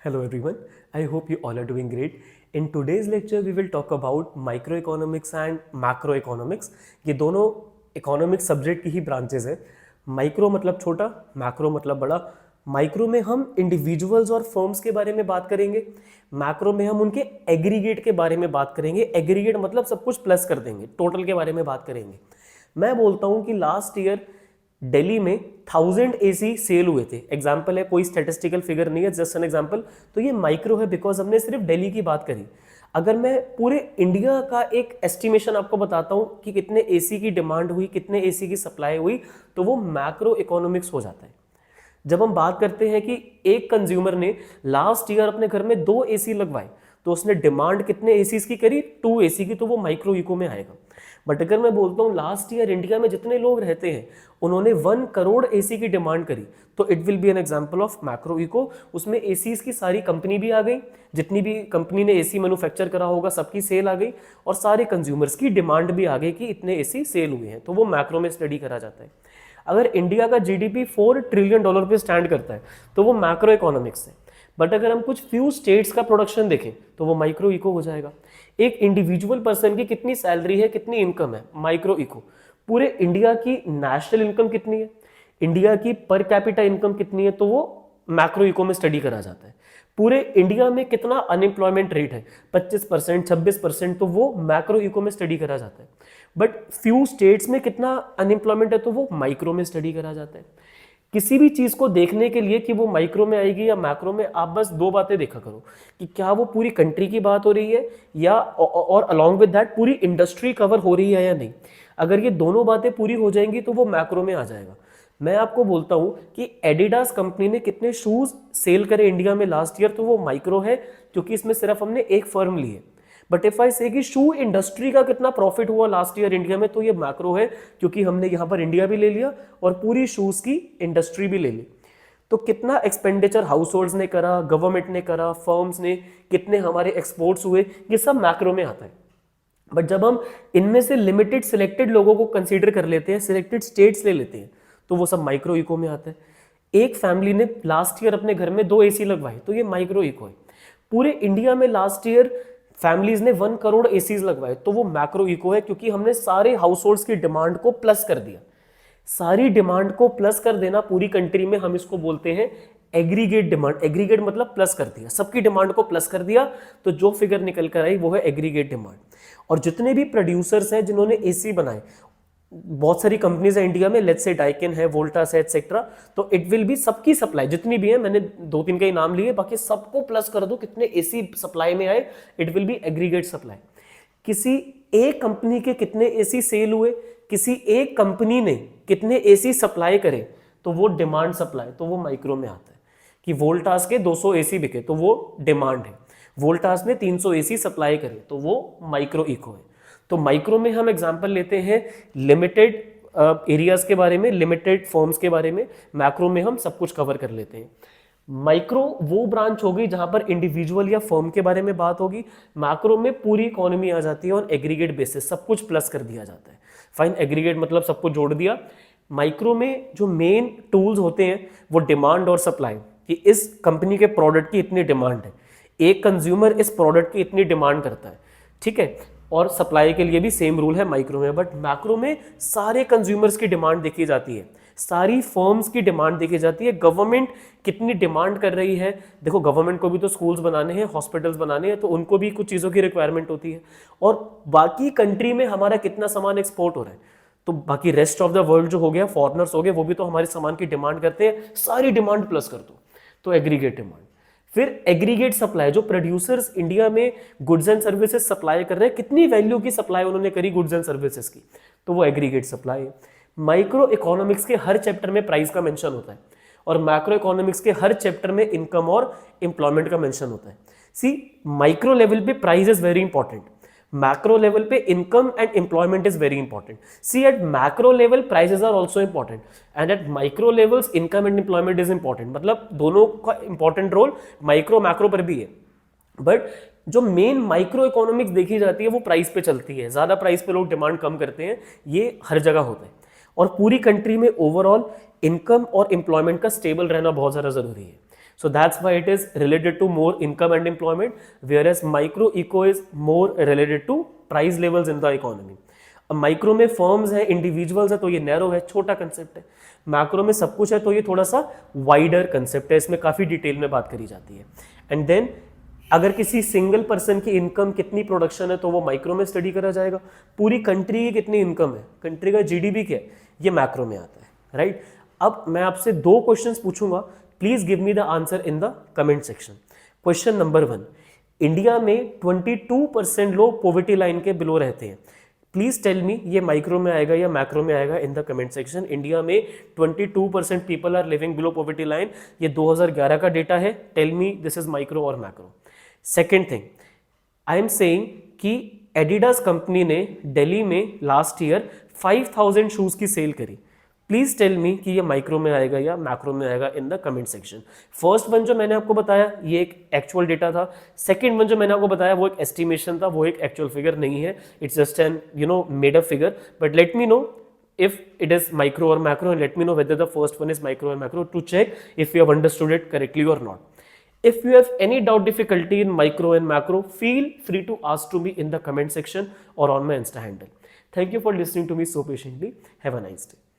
Hello everyone, I hope you all are doing great. In today's lecture we will talk about microeconomics and macroeconomics. ये दोनों economics subject की ही branches हैं. Micro मतलब छोटा, macro मतलब बड़ा. माइक्रो में हम इंडिविजुअल्स और फर्म्स के बारे में बात करेंगे. मैक्रो में हम उनके एग्रीगेट के बारे में बात करेंगे. एग्रीगेट मतलब सब कुछ प्लस कर देंगे, टोटल के बारे में बात करेंगे. मैं बोलता हूँ कि लास्ट ईयर दिल्ली में 1000 एसी सेल हुए थे. एग्जाम्पल है, कोई स्टैटिस्टिकल फिगर नहीं है, जस्ट एन एग्जाम्पल. तो ये माइक्रो है बिकॉज हमने सिर्फ दिल्ली की बात करी. अगर मैं पूरे इंडिया का एक एस्टिमेशन आपको बताता हूं कि कितने एसी की डिमांड हुई, कितने एसी की सप्लाई हुई, तो वो मैक्रो इकोनॉमिक्स हो जाता है. जब हम बात करते हैं कि एक कंज्यूमर ने लास्ट ईयर अपने घर में 2 एसी लगवाए, तो उसने डिमांड कितने एसीज की करी, 2 एसी की, तो वो माइक्रो इको में आएगा. बट अगर मैं बोलता हूँ लास्ट ईयर इंडिया में जितने लोग रहते हैं उन्होंने 1 करोड़ एसी की डिमांड करी, तो it will be an example of macro eco. उसमें एसीज की सारी कंपनी भी आ गई, जितनी भी कंपनी ने एसी मैन्युफैक्चर करा होगा सबकी सेल आ गई, और सारे कंज्यूमर्स की डिमांड भी आ गई कि इतने एसी सेल हुए हैं, तो वो मैक्रो में स्टडी करा जाता है. अगर इंडिया का जीडीपी $4 ट्रिलियन पे स्टैंड करता है तो वो मैक्रो इकोनॉमिक्स है. बट अगर हम कुछ फ्यू स्टेट्स का प्रोडक्शन देखें तो वो माइक्रो इको हो जाएगा. एक इंडिविजुअल पर्सन की कितनी सैलरी है, कितनी इनकम है, माइक्रो इको. पूरे इंडिया की नेशनल इनकम कितनी है, इंडिया की पर कैपिटा इनकम कितनी है, तो वो मैक्रो इको में स्टडी करा जाता है. पूरे इंडिया में कितना अनएम्प्लॉयमेंट रेट है, 25%, 26%, तो वो मैक्रो इको में स्टडी करा जाता है. बट फ्यू स्टेट्स में कितना अनएम्प्लॉयमेंट है, तो वो माइक्रो में स्टडी करा जाता है. किसी भी चीज को देखने के लिए कि वो माइक्रो में आएगी या मैक्रो में, आप बस 2 बातें देखा करो कि क्या वो पूरी कंट्री की बात हो रही है या और अलॉन्ग विद दैट पूरी इंडस्ट्री कवर हो रही है या नहीं. अगर ये दोनों बातें पूरी हो जाएंगी तो वो मैक्रो में आ जाएगा. मैं आपको बोलता हूं कि एडिडास कंपनी ने कितने शूज सेल करे इंडिया में लास्ट ईयर, तो वो माइक्रो है क्योंकि इसमें सिर्फ हमने एक फर्म ली है. बट इफ आई से कि शू इंडस्ट्री का कितना प्रॉफिट हुआ लास्ट ईयर इंडिया में, तो ये मैक्रो है क्योंकि हमने यहां पर इंडिया भी ले लिया और पूरी शूज की इंडस्ट्री भी ले ली. तो कितना एक्सपेंडिचर हाउस होल्ड्स ने करा, गवर्नमेंट ने करा, फर्म्स ने, कितने हमारे एक्सपोर्ट्स हुए, ये सब मैक्रो में आता है. बट जब हम इनमें से लिमिटेड सिलेक्टेड लोगों को कंसीडर कर लेते हैं, सिलेक्टेड स्टेट्स ले लेते हैं, तो वो सब माइक्रो इको में आता है. एक फैमिली ने लास्ट ईयर अपने घर में 2 एसी लगवाए, तो ये माइक्रो इको है. पूरे इंडिया में लास्ट ईयर फैमिलीज ने 1 करोड़ एसीज लगवाए, तो वो मैक्रो इको है क्योंकि हमने सारे हाउस होल्ड्स की डिमांड को प्लस कर दिया. सारी डिमांड को प्लस कर देना पूरी कंट्री में, हम इसको बोलते हैं एग्रीगेट डिमांड. एग्रीगेट मतलब प्लस कर दिया, सबकी डिमांड को प्लस कर दिया, तो जो फिगर निकल कर आई वो है एग्रीगेट डिमांड. और जितने भी प्रोड्यूसर्स हैं जिन्होंने एसी बनाए, बहुत सारी कंपनीज है इंडिया में, लेट्स से डाइकिन है, वोल्टास है, एटसेट्रा, तो इट विल बी सबकी सप्लाई जितनी भी है, मैंने 2-3 के ही नाम लिए, बाकी सबको प्लस कर दो, कितने एसी सप्लाई में आए, it will B aggregate supply. किसी एक कंपनी के कितने एसी सेल हुए, किसी एक कंपनी ने कितने एसी सप्लाई करे, तो वो डिमांड सप्लाई, तो वो माइक्रो में आता है. कि वोल्टास के 200 एसी बिके तो वो डिमांड है, वोल्टास ने 300 एसी सप्लाई करे तो वो माइक्रो इको है. तो माइक्रो में हम एग्जांपल लेते हैं लिमिटेड एरियाज के बारे में, लिमिटेड फर्म्स के बारे में. मैक्रो में हम सब कुछ कवर कर लेते हैं. माइक्रो वो ब्रांच होगी जहां पर इंडिविजुअल या फर्म के बारे में बात होगी. मैक्रो में पूरी इकोनॉमी आ जाती है और एग्रीगेट बेसिस सब कुछ प्लस कर दिया जाता है. फाइन, एग्रीगेट मतलब सब कुछ जोड़ दिया. माइक्रो में जो मेन टूल्स होते हैं वो डिमांड और सप्लाई, कि इस कंपनी के प्रोडक्ट की इतनी डिमांड है, एक कंज्यूमर इस प्रोडक्ट की इतनी डिमांड करता है, ठीक है. और सप्लाई के लिए भी सेम रूल है माइक्रो में. बट मैक्रो में सारे कंज्यूमर्स की डिमांड देखी जाती है, सारी फर्म्स की डिमांड देखी जाती है, गवर्नमेंट कितनी डिमांड कर रही है. देखो, गवर्नमेंट को भी तो स्कूल्स बनाने हैं, हॉस्पिटल्स बनाने हैं, तो उनको भी कुछ चीज़ों की रिक्वायरमेंट होती है. और बाकी कंट्री में हमारा कितना सामान एक्सपोर्ट हो रहा है, तो बाकी रेस्ट ऑफ द वर्ल्ड जो हो गया, फॉरेनर्स हो गए, वो भी तो हमारे सामान की डिमांड करते हैं. सारी डिमांड प्लस कर दो तो एग्रीगेट डिमांड. फिर एग्रीगेट सप्लाई, जो प्रोड्यूसर्स इंडिया में गुड्स एंड सर्विसेज सप्लाई कर रहे हैं, कितनी वैल्यू की सप्लाई उन्होंने करी गुड्स एंड सर्विसेज की, तो वो एग्रीगेट सप्लाई है. माइक्रो इकोनॉमिक्स के हर चैप्टर में प्राइस का मेंशन होता है और मैक्रो इकोनॉमिक्स के हर चैप्टर में इनकम और एम्प्लॉयमेंट का मेंशन होता है. सी, माइक्रो लेवल पे price is very important, macro level पे income and employment is very important. See, at macro level prices are also important and at micro levels income and employment is important. मतलब दोनों का important role micro macro पर भी है. But जो main micro economics देखी जाती है वो प्राइस पे चलती है, ज्यादा प्राइस पे लोग डिमांड कम करते हैं, ये हर जगह होता है. और पूरी कंट्री में ओवरऑल इनकम और एम्प्लॉयमेंट का स्टेबल रहना बहुत ज़्यादा ज़रूरी है. So that's why it is related to more income and employment, whereas micro eco is more related to price levels in the economy. अब माइक्रो में फर्म्स है, इंडिविजुअल्स है, तो ये नैरो है, छोटा कंसेप्ट है. मैक्रो में सब कुछ है, तो ये थोड़ा सा वाइडर कंसेप्ट है, इसमें काफी डिटेल में बात करी जाती है. एंड देन अगर किसी सिंगल पर्सन की इनकम कितनी प्रोडक्शन है तो वो माइक्रो में स्टडी करा जाएगा. पूरी कंट्री की कितनी इनकम है, कंट्री का जीडीपी क्या है, ये मैक्रो में आता है. राइट. अब मैं आपसे 2 क्वेश्चंस पूछूंगा, please give me the answer in the comment section. Question number 1, India में 22% लोग पॉवर्टी लाइन के बिलो रहते हैं. प्लीज टेल मी ये माइक्रो में आएगा या मैक्रो में आएगा in the comment section. India में 22% people are living below poverty line. ये 2011 का डेटा है. Tell me this is micro और macro. Second thing, I am saying कि एडिडास कंपनी ने दिल्ली में लास्ट ईयर 5000 शूज की सेल करी. प्लीज टेल मी कि ये माइक्रो में आएगा या मैक्रो में आएगा in the comment section. First one जो मैंने आपको बताया ये एक एक्चुअल डेटा था. सेकंड वन जो मैंने आपको बताया वो एक एस्टिमेशन था, वो एक एक्चुअल फिगर नहीं है. It's just an made up figure. But let me know if it is micro or macro and let me know whether the first one is micro or macro to check if you have understood it correctly or not. If you have any doubt, difficulty in micro and macro, feel free to ask to me in the comment section or on my Insta handle. Thank you for listening to me so patiently. Have a nice day.